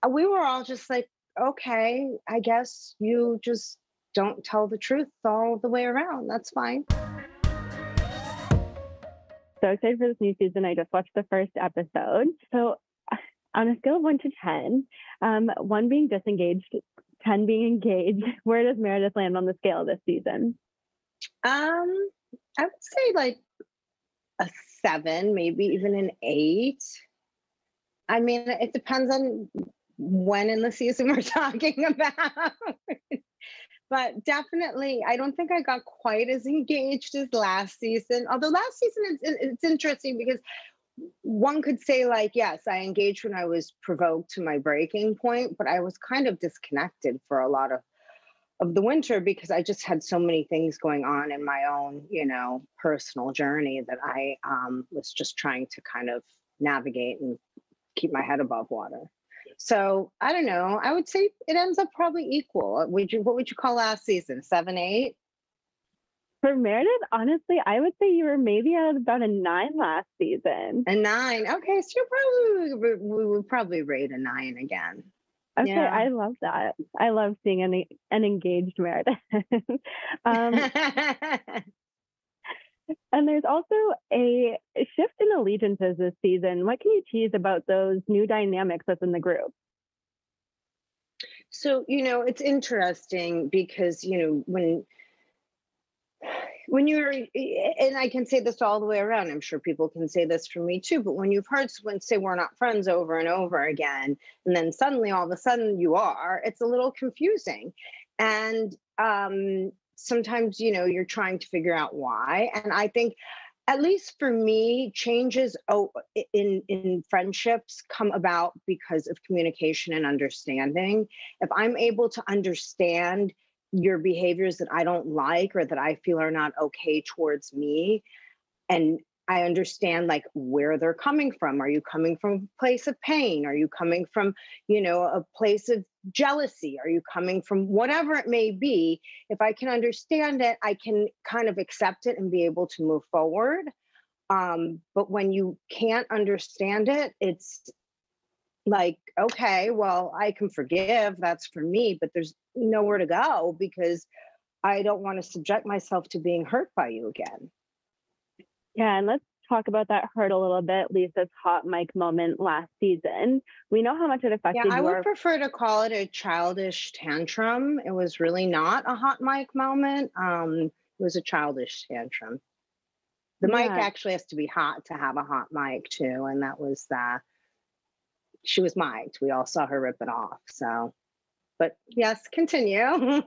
we were all just like, okay, I guess you just don't tell the truth all the way around. That's fine. So excited for this new season. I just watched the first episode. So on a scale of 1 to 10, 1 being disengaged, 10 being engaged, where does Meredith land on the scale this season? I would say like a 7, maybe even an 8. I mean, it depends on when in the season we're talking about. But definitely, I don't think I got quite as engaged as last season. Although last season, it's interesting because one could say, like, yes, I engaged when I was provoked to my breaking point, but I was kind of disconnected for a lot of the winter because I just had so many things going on in my own, personal journey that I was just trying to kind of navigate and keep my head above water. So I don't know. I would say it ends up probably equal. What would you call last season? 7, 8? For Meredith, honestly, I would say you were maybe at about a 9 last season. A 9. Okay, so we would probably rate a 9 again. Okay, Yeah. I love that. I love seeing an engaged Meredith. And there's also a shift in allegiances this season. What can you tease about those new dynamics within the group? So, it's interesting because, when you're, and I can say this all the way around, I'm sure people can say this for me too, but when you've heard someone say we're not friends over and over again, and then suddenly all of a sudden you are, it's a little confusing. And sometimes, you're trying to figure out why. And I think, at least for me, changes in friendships come about because of communication and understanding. If I'm able to understand your behaviors that I don't like or that I feel are not okay towards me, and I understand like where they're coming from. Are you coming from a place of pain? Are you coming from, a place of jealousy? Are you coming from whatever it may be? If I can understand it, I can kind of accept it and be able to move forward. But when you can't understand it, it's like, okay, well, I can forgive, that's for me, but there's nowhere to go because I don't want to subject myself to being hurt by you again. Yeah, and let's talk about that hurt a little bit. Lisa's hot mic moment last season. We know how much it affected I would prefer to call it a childish tantrum. It was really not a hot mic moment. It was a childish tantrum. The mic actually has to be hot to have a hot mic too, and that was she was mic'd. We all saw her rip it off. So, but yes, continue.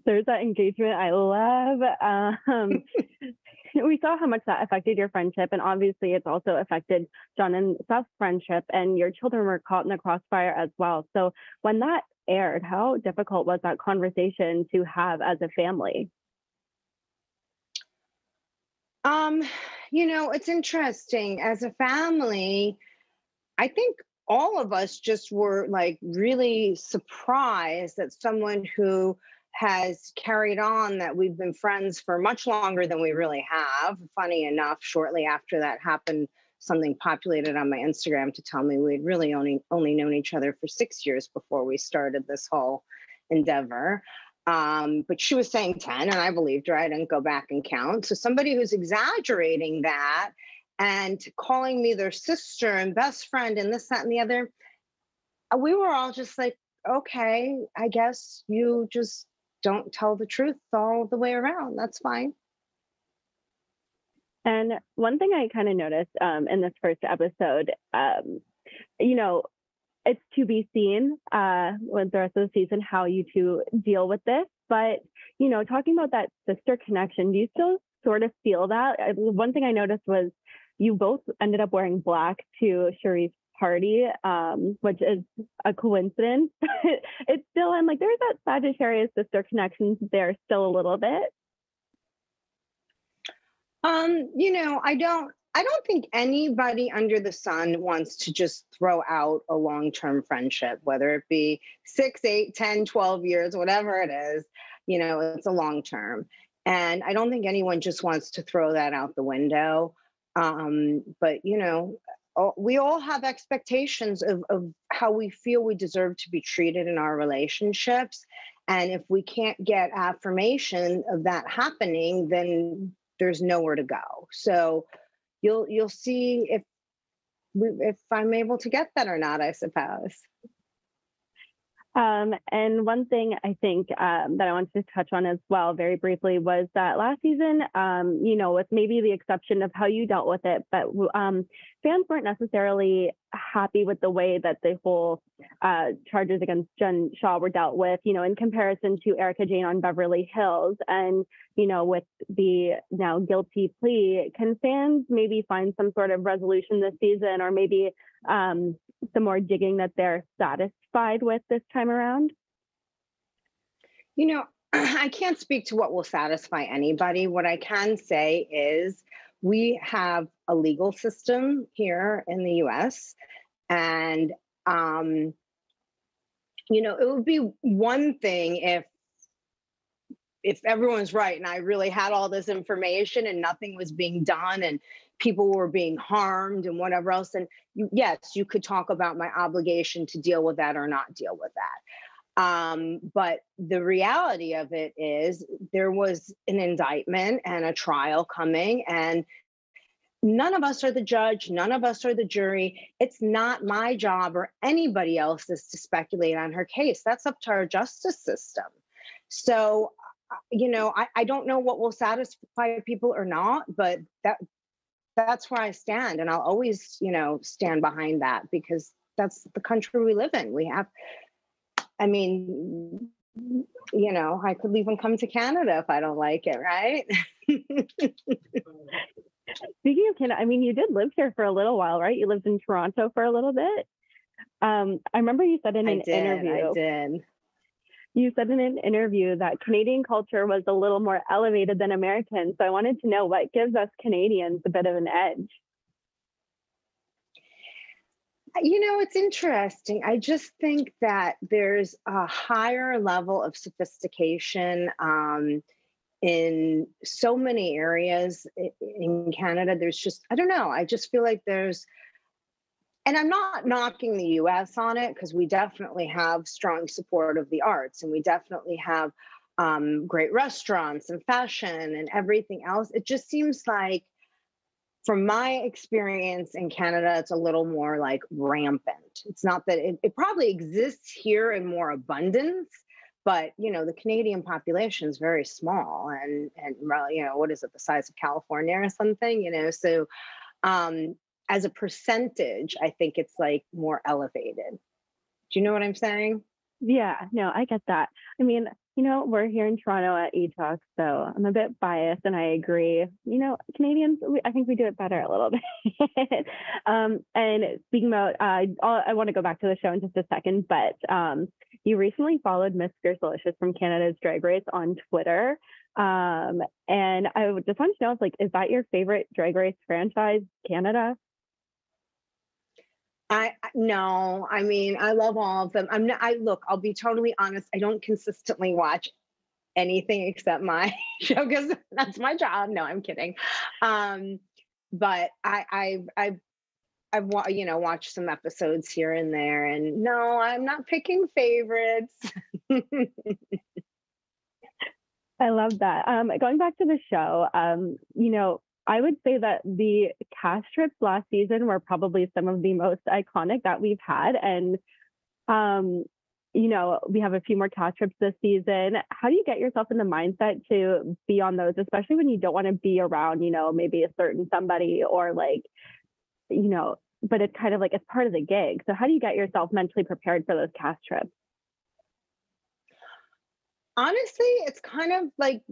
There's that engagement I love. We saw how much that affected your friendship, and obviously it's also affected John and Seth's friendship, and your children were caught in the crossfire as well. So when that aired, how difficult was that conversation to have as a family? It's interesting. As a family, I think all of us just were like really surprised that someone who has carried on, that we've been friends for much longer than we really have. Funny enough, shortly after that happened, something populated on my Instagram to tell me we'd really only known each other for 6 years before we started this whole endeavor. But she was saying 10, and I believed her. I didn't go back and count. So somebody who's exaggerating that and calling me their sister and best friend and this, that, and the other, we were all just like, okay, I guess you just don't tell the truth all the way around. That's fine. And one thing I kind of noticed in this first episode, it's to be seen with the rest of the season how you two deal with this. But, talking about that sister connection, do you still sort of feel that? One thing I noticed was you both ended up wearing black to Sherry's party, which is a coincidence. It's still, I'm like, there's that Sagittarius sister connection there still a little bit. I don't think anybody under the sun wants to just throw out a long-term friendship, whether it be 6, 8, 10, 12 years, whatever it is, it's a long-term. And I don't think anyone just wants to throw that out the window. But, we all have expectations of how we feel we deserve to be treated in our relationships. And if we can't get affirmation of that happening, then there's nowhere to go. So you'll see if I'm able to get that or not, I suppose. And one thing I think that I wanted to touch on as well very briefly was that last season, with maybe the exception of how you dealt with it, but fans weren't necessarily happy with the way that the whole charges against Jen Shah were dealt with, in comparison to Erica Jane on Beverly Hills. And, with the now guilty plea, can fans maybe find some sort of resolution this season, or maybe some more digging that they're satisfied with this time around? I can't speak to what will satisfy anybody. What I can say is we have a legal system here in the US, and it would be one thing if everyone's right and I really had all this information and nothing was being done and people were being harmed and whatever else, then yes, you could talk about my obligation to deal with that or not deal with that. But the reality of it is there was an indictment and a trial coming, and none of us are the judge, none of us are the jury. It's not my job or anybody else's to speculate on her case. That's up to our justice system. So, I don't know what will satisfy people or not, but that's where I stand. And I'll always, stand behind that, because that's the country we live in. I could leave and come to Canada if I don't like it, right? Speaking of Canada, you did live here for a little while, right? You lived in Toronto for a little bit. I remember you said in an interview. I did. You said in an interview that Canadian culture was a little more elevated than American. So I wanted to know what gives us Canadians a bit of an edge. It's interesting. I just think that there's a higher level of sophistication in so many areas in Canada. There's just, I don't know. I just feel like and I'm not knocking the US on it, because we definitely have strong support of the arts, and we definitely have great restaurants and fashion and everything else. It just seems like, from my experience in Canada, it's a little more like rampant. It's not that it probably exists here in more abundance, but the Canadian population is very small, and what is it, the size of California or something, so as a percentage, I think it's like more elevated. Do you know what I'm saying? Yeah, no, I get that. We're here in Toronto at Etalk, so I'm a bit biased, and I agree. Canadians, I think we do it better a little bit. And speaking about, I want to go back to the show in just a second, but you recently followed Miss Fiercelicious from Canada's Drag Race on Twitter. And I just want to know, is that your favorite Drag Race franchise, Canada? No, I love all of them. I'll be totally honest. I don't consistently watch anything except my show, because that's my job. No, I'm kidding. But I've watched some episodes here and there, and no, I'm not picking favorites. I love that. Going back to the show, I would say that the cast trips last season were probably some of the most iconic that we've had. And, we have a few more cast trips this season. How do you get yourself in the mindset to be on those, especially when you don't want to be around, maybe a certain somebody, or but it's kind of like it's part of the gig. So how do you get yourself mentally prepared for those cast trips? Honestly, it's kind of like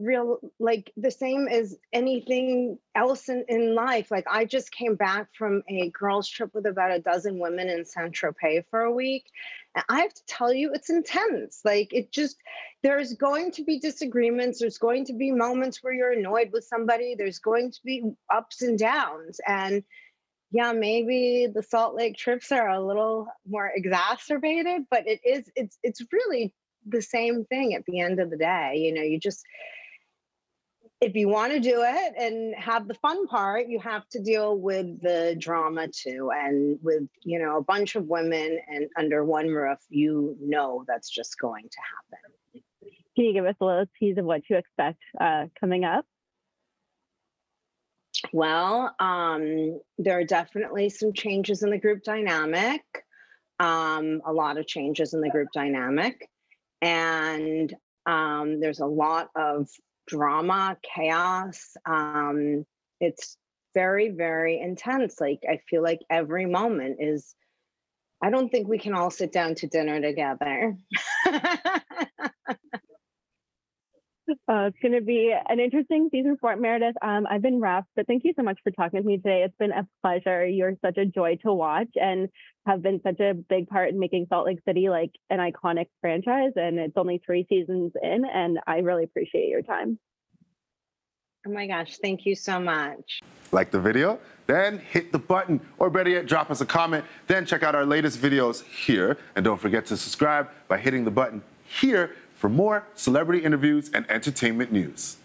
the same as anything else in life. Like, I just came back from a girls' trip with about a dozen women in Saint-Tropez for a week. And I have to tell you, it's intense. There's going to be disagreements. There's going to be moments where you're annoyed with somebody. There's going to be ups and downs. And yeah, maybe the Salt Lake trips are a little more exacerbated, but it's really the same thing at the end of the day. if you want to do it and have the fun part, you have to deal with the drama too. And with, you know, a bunch of women and under one roof, you know that's just going to happen. Can you give us a little tease of what to expect coming up? Well, there are definitely some changes in the group dynamic, a lot of changes in the group dynamic. And there's a lot of drama, chaos. It's very, very intense. Like, I feel like every moment is, I don't think we can all sit down to dinner together. It's going to be an interesting season for Meredith. I've been wrapped, but thank you so much for talking with me today. It's been a pleasure. You're such a joy to watch and have been such a big part in making Salt Lake City like an iconic franchise. And it's only 3 seasons in, and I really appreciate your time. Oh my gosh, thank you so much. Like the video? Then hit the button, or better yet, drop us a comment. Then check out our latest videos here. And don't forget to subscribe by hitting the button here for more celebrity interviews and entertainment news.